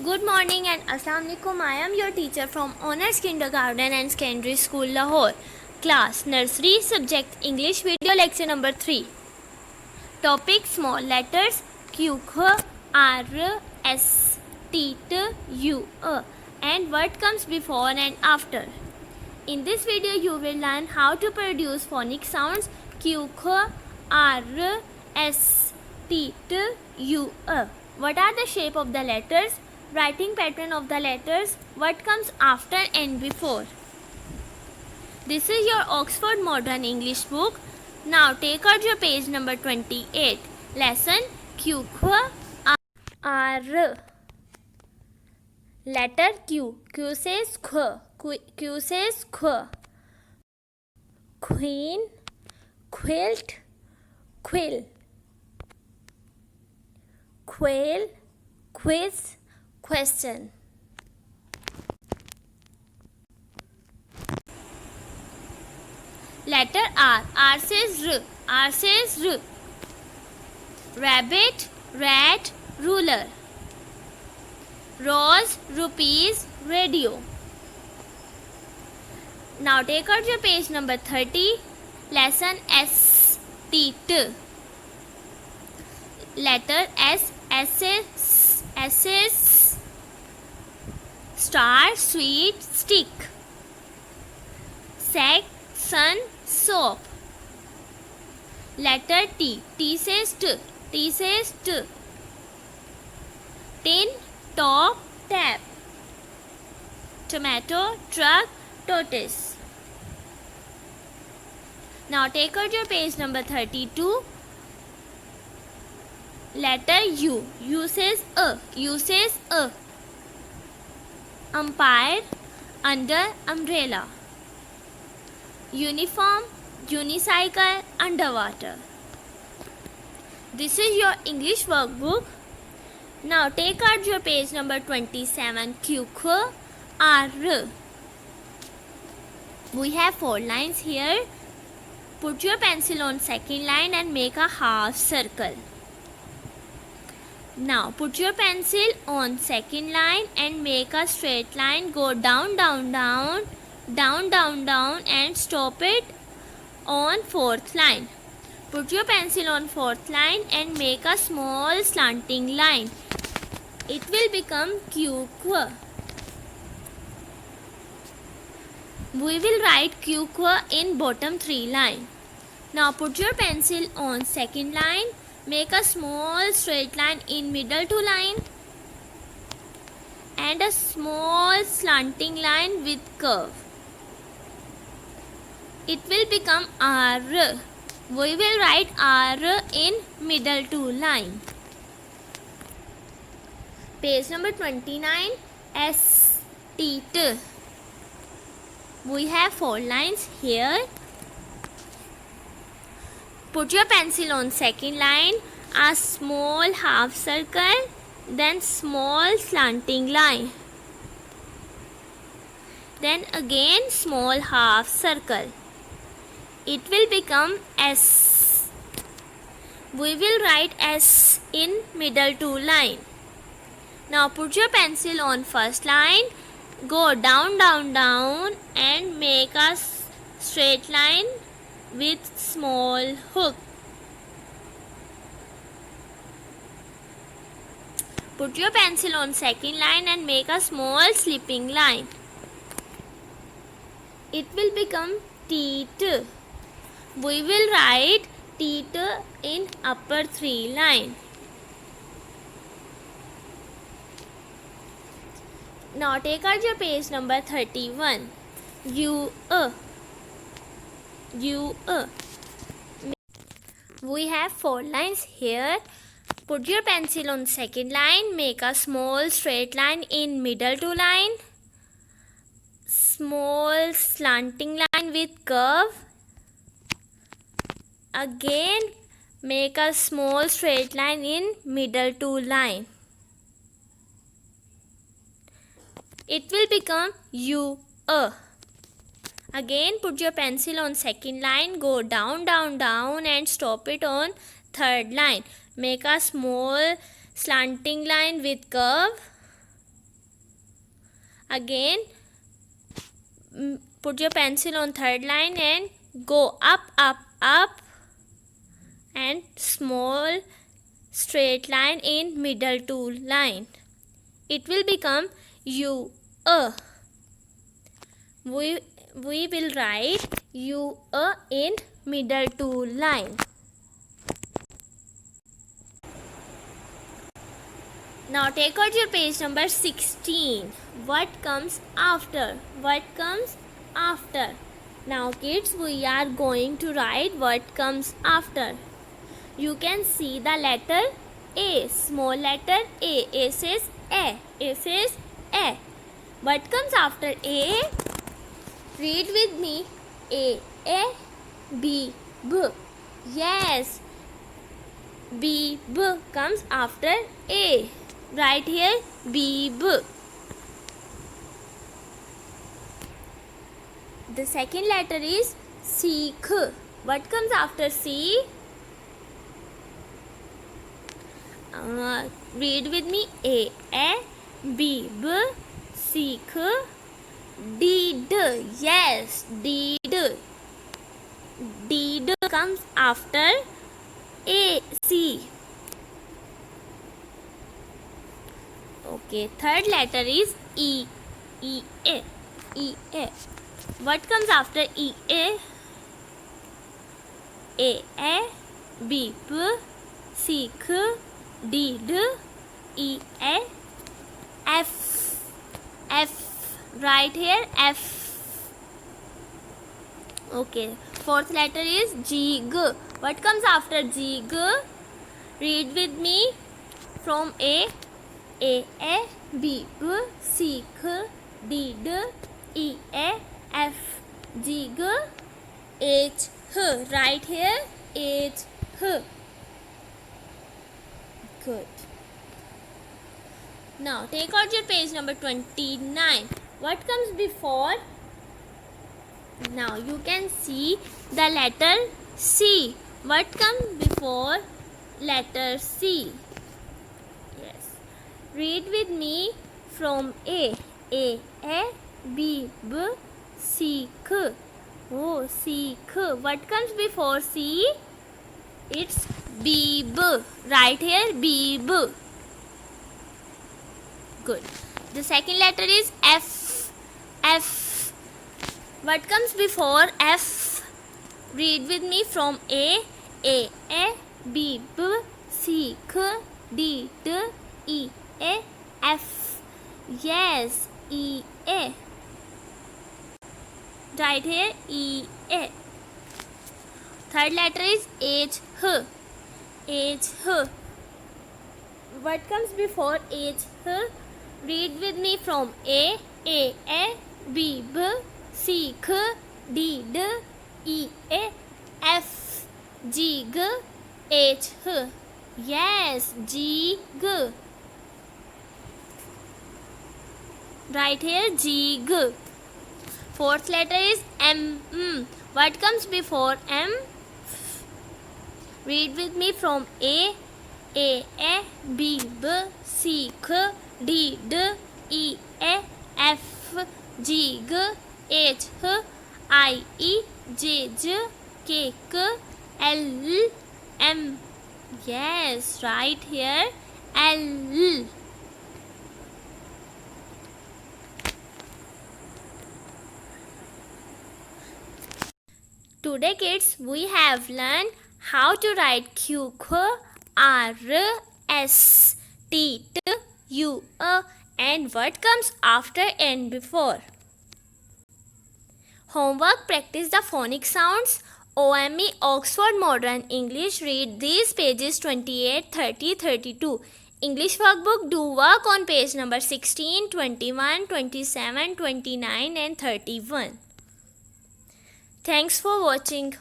Good morning and Assalamu alaikum. I am your teacher from Honors Kindergarten and Secondary School, Lahore. Class Nursery, Subject English, Video Lecture number 3. Topic Small Letters Q, K, R, S, T, T, U, and what comes before and after. In this video, you will learn how to produce phonic sounds Q, K, R, S, T, T, U, What are the shape of the letters? Writing pattern of the letters, what comes after and before. This is your Oxford Modern English book. Now take out your page number 28. Lesson Q, R. Letter Q. Q says Q. Q says Q. Queen, quilt, quill. Quail, quiz, question. Letter R. R says R. R says R. Rabbit, rat, ruler. Rose, rupees, radio. Now take out your page number 30. Lesson S. T. T. Letter S. S is star, sweet, stick. Sack, sun, soap. Letter T. T says T. T says T. Tin, top, tap. Tomato, truck, tortoise. Now take out your page number 32. Letter U. U says U says Umpire, under, umbrella. Uniform, unicycle, underwater. This is your English workbook. Now take out your page number 27. Q, R. We have 4 lines here. Put your pencil on second line and make a half circle. Now put your pencil on second line and make a straight line. Go down, down, down, down, down, down and stop it on fourth line. Put your pencil on fourth line and make a small slanting line. It will become Q. We will write Q in bottom 3 line. Now put your pencil on second line. Make a small straight line in middle 2 line and a small slanting line with curve. It will become R. We will write R in middle 2 line. Page number 29. S, T, T. We have 4 lines here. Put your pencil on second line, a small half circle, then small slanting line. Then again small half circle. It will become S. We will write S in middle 2 line. Now put your pencil on first line, go down, down, down and make a straight line with small hook. Put your pencil on second line and make a small slipping line. It will become T. We will write T in upper 3 line. Now take out your page number 31. U. We have 4 lines here. Put your pencil on second line. Make a small straight line in middle 2 line. Small slanting line with curve. Again make a small straight line in middle 2 line. It will become U. Again put your pencil on second line, go down, down, down and stop it on third line. Make a small slanting line with curve. Again, put your pencil on third line and go up, up, up, and small straight line in middle two line. It will become U, A. We will write U, A in middle two line. Now take out your page number 16. What comes after? What comes after? Now kids, we are going to write what comes after. You can see the letter A, small letter A. A says A. A says A. What comes after A? Read with me. A, B, B. Yes. B, B comes after A. Right here, B, B. The second letter is C, K. What comes after C? Read with me. A, B, B, C, K, D, D. Yes, D, D. D, D comes after A, C. Okay, third letter is E, A. E, A. What comes after E, A? A, B, B, C, K, D, D, E, A, F. F. Right here, F. Okay, fourth letter is G, G. What comes after G, G? Read with me. From A, B, B, C, K, D, D, E, A, F, G, G, H, H. Right here, H, H. Good. Now take out your page number 29. What comes before? Now you can see the letter C. What comes before letter C? Yes. Read with me from A, B, B, C, K. Oh, C, K. What comes before C? It's B, B. Right here, B, B. Good. The second letter is F, F. What comes before F? Read with me from A, B, B, C, K, D, D, E, A, F. Yes, E, A. Right here, E, A. Third letter is H, H. H, H. What comes before H, H? Read with me from A, B, B, C, K, D, D, E, A, F, G, G, H, H. Yes, G, G. Right here, G, G. Fourth letter is M. What comes before M? Read with me from A, B, B, C, K, D, D, E, A, F, G, G, H, H, I, E, J, J, K, K, L, M. Yes, right here, L. Today kids, we have learned how to write Q, Q, R, S, T, T, U, A, and what comes after and before. Homework: practice the phonic sounds. OME Oxford Modern English. Read these pages 28, 30, 32. English workbook. Do work on page number 16, 21, 27, 29 and 31. Thanks for watching.